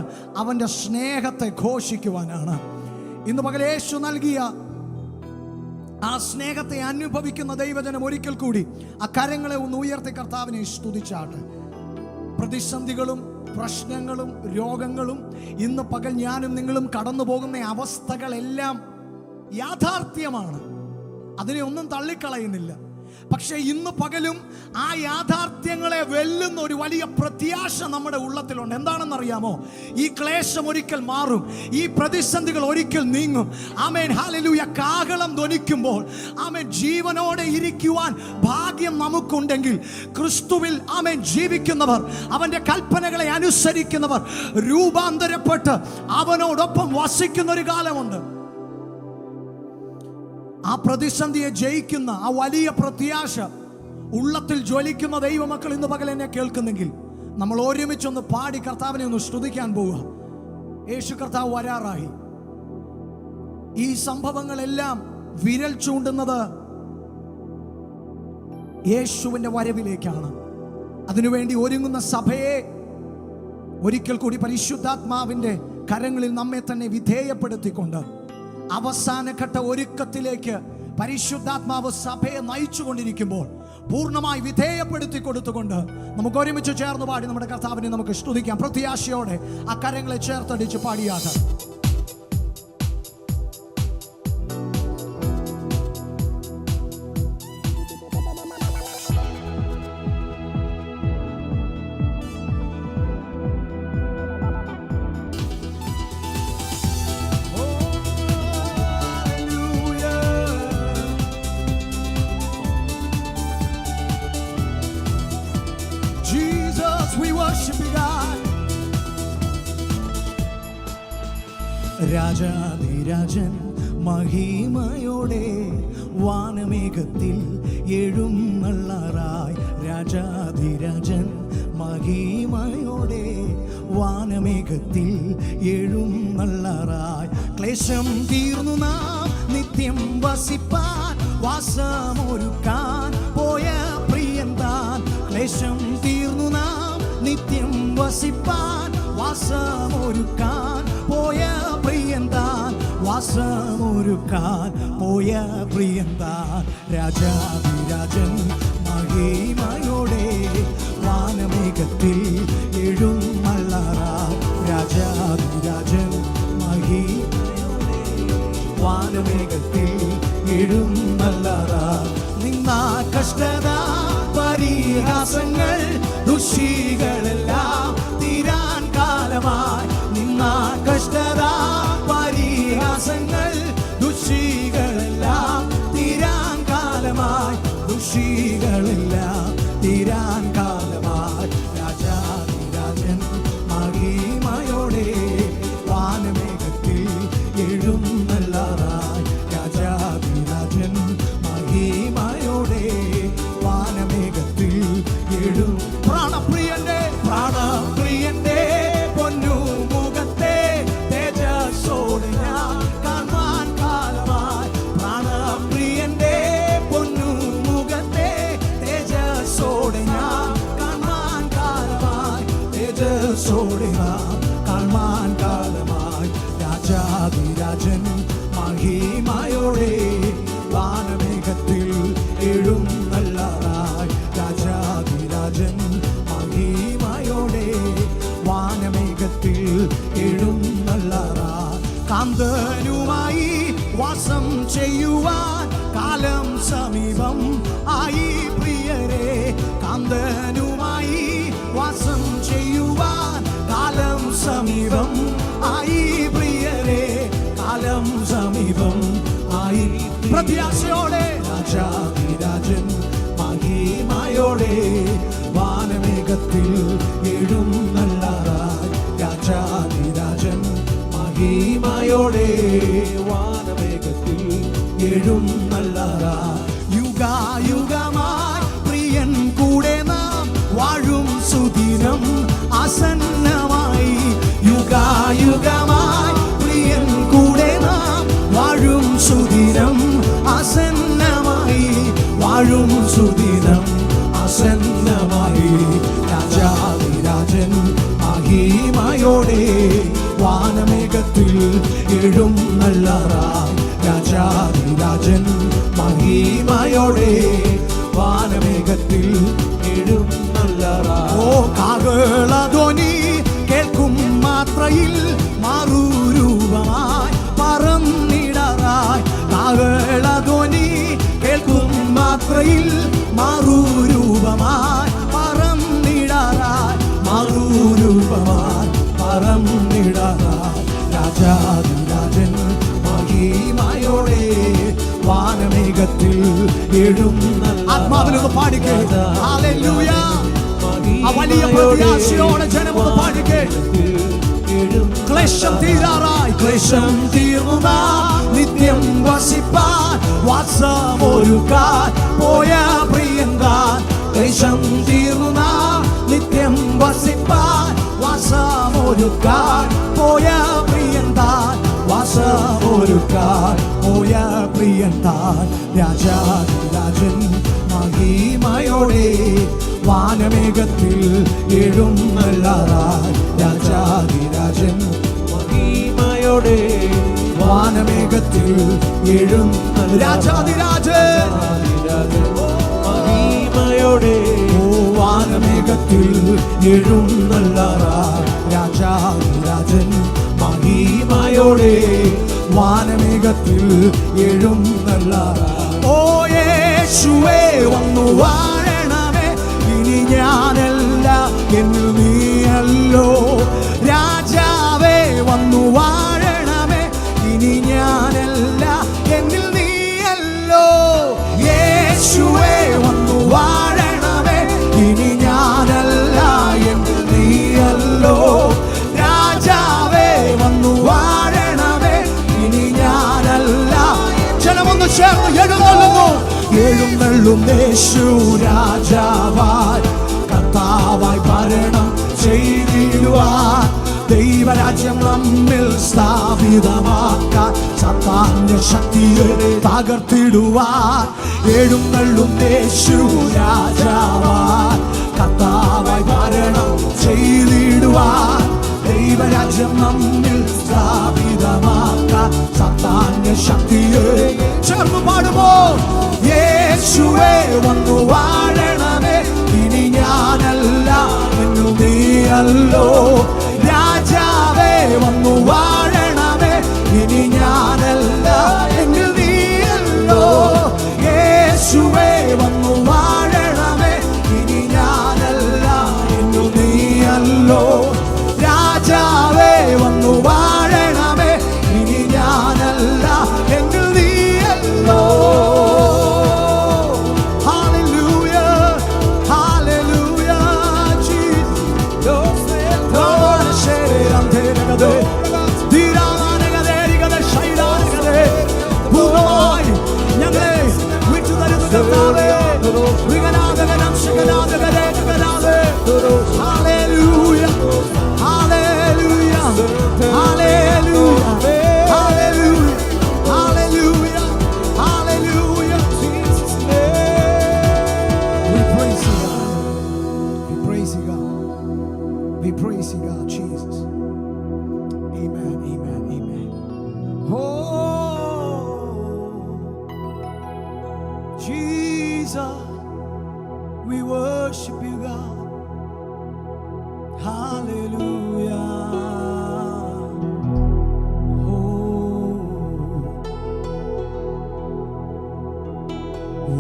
അവൻ്റെ സ്നേഹത്തെ ഘോഷിക്കുവാനാണ്. ഇന്ന് പകൽ യേശു നൽകിയ ആ സ്നേഹത്തെ അനുഭവിക്കുന്ന ദൈവജനം ഒരിക്കൽ കൂടി ആ കരങ്ങളെ ഒന്ന് ഉയർത്തി കർത്താവിനെ സ്തുതിച്ചാട്ടെ. പ്രതിസന്ധികളും പ്രശ്നങ്ങളും രോഗങ്ങളും ഇന്ന് പകൽ ഞാനും നിങ്ങളും കടന്നു പോകുന്ന അവസ്ഥകളെല്ലാം യാഥാർത്ഥ്യമാണ്, അതിനെ ഒന്നും തള്ളിക്കളയുന്നില്ല. പക്ഷെ ഇന്ന് പകലും ആ യാഥാർത്ഥ്യങ്ങളെ വെല്ലുന്ന ഒരു വലിയ പ്രത്യാശ നമ്മുടെ ഉള്ളത്തിലുണ്ട്. എന്താണെന്നറിയാമോ? ഈ ക്ലേശം ഒരിക്കൽ മാറും, ഈ പ്രതിസന്ധികൾ ഒരിക്കൽ നീങ്ങും. ആമേൻ, ഹല്ലേലൂയ. കാഹളം ധ്വനിക്കുമ്പോൾ ആമേൻ ജീവനോടെ ഇരിക്കുവാൻ ഭാഗ്യം നമുക്കുണ്ടെങ്കിൽ, ക്രിസ്തുവിൽ ആമേൻ ജീവിക്കുന്നവർ, അവൻ്റെ കൽപ്പനകളെ അനുസരിക്കുന്നവർ രൂപാന്തരപ്പെട്ട് അവനോടൊപ്പം വസിക്കുന്ന ഒരു കാലമുണ്ട്. ആ പ്രതിസന്ധിയെ ജയിക്കുന്ന ആ വലിയ പ്രത്യാശ ഉള്ളത്തിൽ ജ്വലിക്കുന്ന ദൈവമക്കൾ ഇന്ന് പകൽ എന്നെ കേൾക്കുന്നെങ്കിൽ നമ്മൾ ഒരുമിച്ചൊന്ന് പാടി കർത്താവിനെ ഒന്ന് സ്തുതിക്കാൻ പോവുക. യേശു കർത്താവ് വരാറായി. ഈ സംഭവങ്ങളെല്ലാം വിരൽ ചൂണ്ടുന്നത് യേശുവിൻ്റെ വരവിലേക്കാണ്. അതിനുവേണ്ടി ഒരുങ്ങുന്ന സഭയെ ഒരിക്കൽ കൂടി പരിശുദ്ധാത്മാവിൻ്റെ കരങ്ങളിൽ നമ്മെ തന്നെ വിധേയപ്പെടുത്തിക്കൊണ്ട് അവസാനഘട്ട ഒരുക്കത്തിലേക്ക് പരിശുദ്ധാത്മാവ് സഭയെ നയിച്ചുകൊണ്ടിരിക്കുമ്പോൾ പൂർണ്ണമായി വിധേയപ്പെടുത്തി കൊടുത്തുകൊണ്ട് നമുക്ക് ഒരുമിച്ച് ചേർന്ന് പാടി നമ്മുടെ കർത്താവിനെ നമുക്ക് സ്തുതിക്കാം. പ്രത്യാശയോടെ ആ കരങ്ങളെ ചേർത്തടിച്ച് പാടിയാകാം. We worship you, God. രാജാധിരാജൻ മഹിമയോടെ വാനമേഘത്തിൽ എഴുന്നള്ളാറായി. രാജാധിരാജൻ മഹിമയോടെ വാനമേഘത്തിൽ എഴുന്നള്ളാറായി. ക്ലേശം തീർന്നു നാം നിത്യം വസിപ്പാൻ വാസമൊരുക്കാൻ പോയ പ്രിയൻ താൻ. ക്ലേശം തീർന്നു നാം നിത്യം വസിപ്പാൻ വാസമൊരുക്കാൻ പോയ പ്രിയൻ താൻ. വാസമൊരുക്കാൻ പോയ പ്രിയൻ താൻ. രാജാധിരാജൻ മഹിമയോടെ വാനമേഘത്തിൽ എഴുന്നള്ളാറായി. രാജാധിരാജൻ മഹിമയോടെ വാനമേഘത്തിൽ എഴുന്നള്ളാറായി. നിന്നാ കഷ്ടത പരിഹാസങ്ങൾ ദുഷികളെല്ലാം തീരാൻ കാലമായി. നിന്നാ കഷ്ടത പരിഹാസങ്ങൾ ദുഷികളെല്ലാം തീരാൻ കാലമായി. ദുഷികളെല്ലാം തീരാൻ കാലമായി. രാജാധിരാജൻ മഹിമയോടെ വാനമേഘത്തിൽ എഴുന്നള്ളാറായി. രാജാധിരാജൻ മഹിമയോടെ വാനമേഘത്തിൽ എഴും. പ്രാണപ്രിയന്റെ പ്രാണപ്രിയന്റെ പൊന്നു മുഖത്തെ തേജസ്സോടെ ഞാൻ കാണാൻ കാലമായി. പ്രാണപ്രിയന്റെ പൊന്നു മുഖത്തെ തേജസ്സോടെ ഞാൻ കാണാൻ കാലമായി. തേജസ്സോടെ നാം കാണാൻ കാലമായി. രാജാധിരാജൻ മഹിമയോടെ വാനമേഘത്തിൽ എഴുന്നള്ളാറായി. രാജാധിരാജൻ മഹിമയോടെ വാനമേഘത്തിൽ എഴുന്നള്ളാറായി. കാന്തനുമായി വാസം ചെയ്യുവാൻ കാലം സമീപം ആയി പ്രിയരെ. കാന്തനുമായി വാസം ചെയ്യുവാൻ കാലം സമീപം ആയി പ്രിയരെ. കാലം സമീപം ആയി. പ്രത്യാശയോടെ രാജാധിരാജൻ വാനമേഘത്തിൽ എഴുന്നള്ളാറായി രാജാധിരാജൻ മഹിമയോടെ വാനമേഘത്തിൽ എഴുന്നള്ളാറായി യുഗായുഗമായി പ്രിയൻ കൂടെ നാം വാഴും സുദിനം ആസന്നമായി യുഗായുഗമായി പ്രിയൻ കൂടെ നാം വാഴും സുദിനം ആസന്നമായി വാഴും സുദിനം ആസന്നമായി രാജാധിരാജൻ മഹിമയോടെ വാനമേഘത്തിൽ എഴുന്നള്ളാറായി രാജാധിരാജൻ മഹിമയോടെ വാനമേഘത്തിൽ എഴുന്നള്ളാറായി ഓ കാഹളധ്വനി കേൾക്കും മാത്രയിൽ മാറുരൂപമായി പറന്നിടറായി കാഹളധ്വനി കേൾക്കും മാത്രയിൽ മാറുരൂപമായി പറന്നിടറായി മാറുരൂപമായി പറന്നിടറായി രാജാധിരാജൻ മഹിമയോടെ വാനമേഘത്തിൽ എഴുന്നള്ളാറായി ആത്മാവിലൊന്ന് പാടിക്കേ ഹല്ലേലൂയ ആ വലിയ പ്രത്യാശയോടെ ജനമൊന്ന് പാടിക്കേ ക്ലേശം തീരാറായി ക്ലേശം തീർന്ന നിത്യം വസിപ്പാൻ വാസമൊരുക്കാൻ പോയ പ്രിയങ്കാൻ ക്ലേശം തീർന്ന നിത്യം വസിപ്പാൻ വാസമൊരുക്കാൻ പോയ പ്രിയന്താൻ വാസമൊരുക്കാൻ പോയ പ്രിയന്താൻ രാജാധിരാജൻ മഹിമയോടെ വാനമേഘത്തിൽ എഴുന്നള്ളാറായി രാജാധിരാജൻ മഹിമയോടെ വാനമേഘത്തിൽ രാജാധിരാജൻ മഹിമയോടെ വാനമേഘത്തിൽ എഴുന്നള്ളാറായി രാജാധിരാജൻ മഹിമയോടെ വാനമേഘത്തിൽ എഴുന്നള്ളാറായി ഓ യേശുവേ വന്നു വാഴണമേ ഇനി ഞാനല്ല എന്നിൽ നീയല്ലോ രാജാവേ വന്നു വാഴണമേ ഇനി ഞാനല്ല എന്നിൽ നീയല്ലോ യേശുവേ വന്നു വാഴണമേ ഇനി ഞാനല്ല എന്നിൽ നീയല്ലോ രാജാവേ വന്നു വാഴണമേ ഇനി ഞാനല്ല ജനമൊന്ന് ചേർന്ന് എഴുന്നള്ളും യേശു രാജാവായി കർത്താവായി ഭരണം ചെയ്തിടുവാൻ ദൈവരാജ്യം നമ്മിൽ സ്ഥാപിതമാക്കാൻ സാത്താന്റെ ശക്തിയെ തകർത്തിടുവാൻ എഴുന്നള്ളും യേശു രാജാവായി കർത്താവായി ഭരണം ചെയ്തിടുവാൻ ദൈവരാജ്യം നമ്മിൽ സ്ഥാപിതമാക്കാൻ സാത്താന്റെ ശക്തിയെ ചേർന്ന് പാടുമോ യേശുവേ വന്നു വാഴണമേ ഇനി ഞാനല്ല എന്നു നീയല്ലോ രാജാവേ വന്നു വാഴണമേ ഇനി ഞാനല്ല എന്നു നീയല്ലോ യേശുവേ വന്നു വാഴണമേ ഇനി ഞാനല്ല എന്നു നീയല്ലോ രാജാവേ വന്നു വാഴണമേ ഇനി ഞാനല്ല എന്നു നീയല്ലോ ഞങ്ങളെ വിട്ടുതരുന്ന കർത്താവേ hallelujah hallelujah hallelujah hallelujah hallelujah Jesus name we praise you God we praise you God we praise you God Jesus amen amen amen oh Jesus we worship you God hallelujah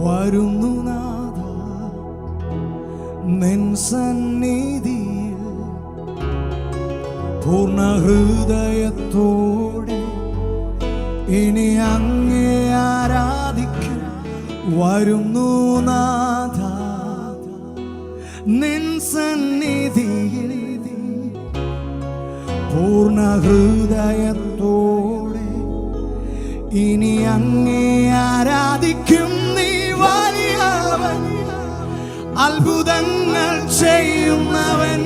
വരുന്നു നാഥ നിൻ സന്നിധിയിൽ പൂർണ്ണ ഹൃദയത്തോടെ ഇനി അങ്ങേ ആരാധിക്കും വരുന്നു നാഥ നിൻ സന്നിധിയിൽ ഹൃദയത്തോടെ ഇനി അങ്ങേ ആരാധിക്കും. നീ വലിയവൻ, അത്ഭുതങ്ങൾ ചെയ്യുന്നവൻ,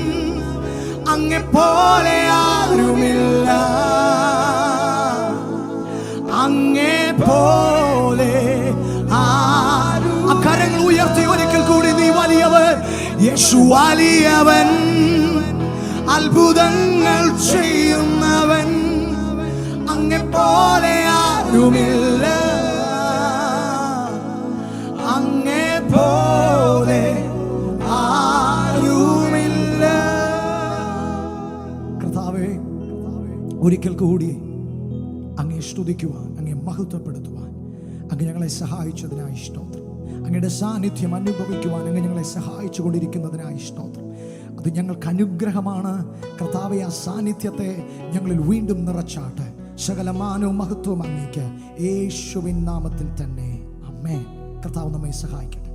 അങ്ങെ പോലെ ആരുമില്ല, അങ്ങേ പോലെ ആരും. കരങ്ങൾ ഉയർത്തി ഒരിക്കൽ കൂടി, നീ വലിയവൻ, യേശു വലിയവൻ, അത്ഭുതങ്ങൾ ചെയ്യുന്നവൻ, അങ്ങെ പോലെ ആരുമില്ല, അങ്ങേ പോലെ ആരുമില്ല. കർത്താവേ, ഒരിക്കൽ കൂടി അങ്ങേ സ്തുതിക്കുവാൻ, അങ്ങേ മഹത്വപ്പെടുത്തുവാൻ അങ്ങ് ഞങ്ങളെ സഹായിച്ചതിനായി സ്തോത്രം. അങ്ങയുടെ സാന്നിധ്യം അനുഭവിക്കുവാൻ അങ്ങ് ഞങ്ങളെ സഹായിച്ചു കൊണ്ടിരിക്കുന്നതിനായി സ്തോത്രം. അത് ഞങ്ങൾക്ക് അനുഗ്രഹമാണ് കർത്താവേ. ആ സാന്നിധ്യത്തെ ഞങ്ങളിൽ വീണ്ടും നിറച്ചാട്ടെ. സകല മാനവും മഹത്വവും അങ്ങേക്ക് യേശുവിൻ നാമത്തിൽ തന്നെ. ആമേൻ. കർത്താവ് നമ്മെ സഹായിക്കട്ടെ.